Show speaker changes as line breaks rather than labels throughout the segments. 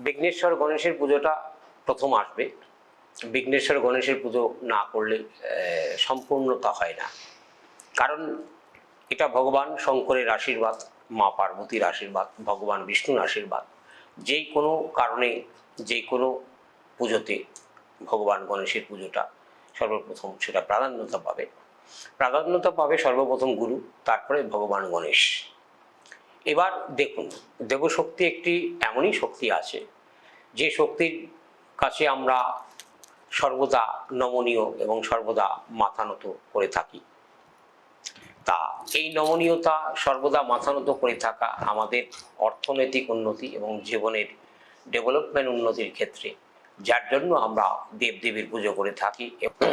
বিঘ্নেশ্বর গণেশের পুজোটা প্রথম আসবে। বিঘ্নেশ্বর গণেশের পুজো না করলে সম্পূর্ণতা হয় না, কারণ এটা ভগবান শঙ্করের আশীর্বাদ, মা পার্বতীর আশীর্বাদ, ভগবান বিষ্ণুর আশীর্বাদ। যে কোনো কারণে যে কোনো পুজোতে ভগবান গণেশের পুজোটা সর্বপ্রথম সেটা প্রাধান্যতা পাবে সর্বপ্রথম গুরু, তারপরে ভগবান গণেশ। এবার দেখুন, দেবশক্তি একটি এমনই শক্তি আছে যে শক্তির কাছে আমরা সর্বদা নমনীয় এবং সর্বদা মাথা নত করে থাকি। তা এই নমনীয়তা, সর্বদা মাথা নত করে থাকা আমাদের অর্থনৈতিক উন্নতি এবং জীবনের ডেভেলপমেন্ট উন্নতির ক্ষেত্রে, যার জন্য আমরা দেবদেবীর পুজো করে থাকি এবং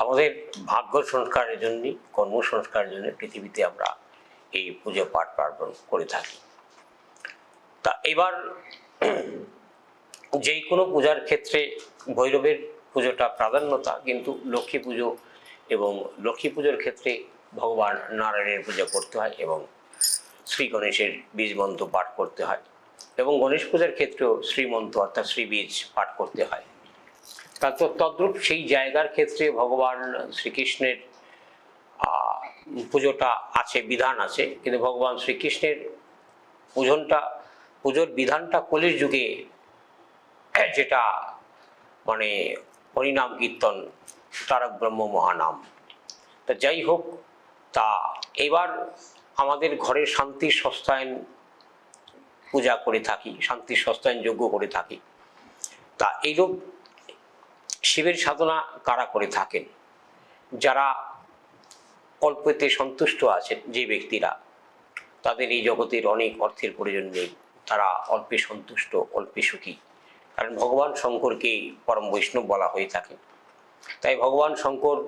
আমাদের ভাগ্য সংস্কারের জন্য, কর্ম সংস্কারের জন্য পৃথিবীতে আমরা এই পুজো পাঠ পার্বণ করে থাকি। তা এবার যে কোনো পূজার ক্ষেত্রে ভৈরবের পুজোটা প্রাধান্যতা, কিন্তু লক্ষ্মী পুজো এবং লক্ষ্মী পুজোর ক্ষেত্রে ভগবান নারায়ণের পুজো করতে হয় এবং শ্রী গণেশের বীজ মন্ত্র পাঠ করতে হয়, এবং গণেশ পূজার ক্ষেত্রেও শ্রীমন্ত্র অর্থাৎ শ্রীবীজ পাঠ করতে হয়। তারপর তদ্রূপ সেই জায়গার ক্ষেত্রে ভগবান শ্রীকৃষ্ণের পুজোটা আছে, বিধান আছে, কিন্তু ভগবান শ্রীকৃষ্ণের পুজোর বিধানটা কলির যুগে যেটা মানে হরিনাম কীর্তন, তারক ব্রহ্ম মহানাম। তা যাই হোক, তা এবার আমাদের ঘরের শান্তির সস্তায়ন পূজা করে থাকি, শান্তির সস্তায়ন যজ্ঞ করে থাকি। তা এইরূপ শিবের সাধনা কারা করে থাকেন? যারা অল্পতে সন্তুষ্ট আছেন, যে ব্যক্তিরা, তাদের এই জগতের অনেক অর্থের প্রয়োজন নেই, তারা অল্পে সন্তুষ্ট, অল্পে সুখী, কারণ ভগবান শঙ্করকে পরম বৈষ্ণব বলা হয়ে থাকে। তাই ভগবান শঙ্কর,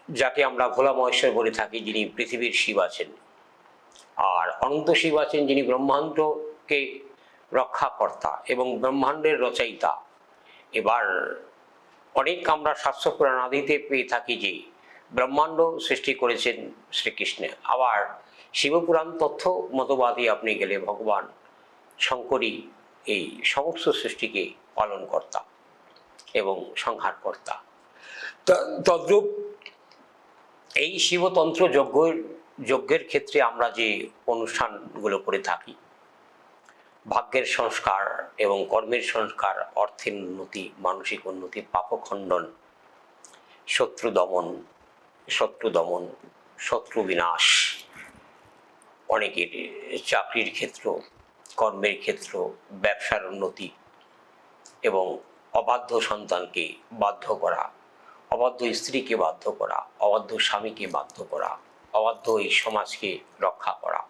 যাকে আমরা ভোলা মহেশ্বর বলে থাকি, যিনি পৃথিবীর শিব আছেন, আর অনন্ত শিব আছেন যিনি ব্রহ্মাণ্ডকে রক্ষাকর্তা এবং ব্রহ্মাণ্ডের রচয়িতা। এবার অনেক আমরা শাস্ত্র পুরাণ আদিতে পেয়ে থাকি যে ব্রহ্মাণ্ড সৃষ্টি করেছেন শ্রীকৃষ্ণ। আবার শিবপুরাণ তথ্য মতবাদী আপনি গেলে ভগবান শঙ্করই এই সমস্ত সৃষ্টিকে পালনকর্তা এবং সংহারকর্তা। তদ্রূপ এই শিবতন্ত্র যজ্ঞের ক্ষেত্রে আমরা যে অনুষ্ঠানগুলো করে থাকি, ভাগ্যের সংস্কার এবং কর্মের সংস্কার, অর্থের উন্নতি, মানসিক উন্নতি, পাপখণ্ডন, শত্রু দমন, শত্রু বিনাশ, অনেকের চাকরির ক্ষেত্র, কর্মের ক্ষেত্র, ব্যবসার উন্নতি এবং অবাধ্য সন্তানকে বাধ্য করা, অবাধ্য স্ত্রীকে বাধ্য করা, অবাধ্য স্বামীকে বাধ্য করা, অবাধ্য এই সমাজকে রক্ষা করা,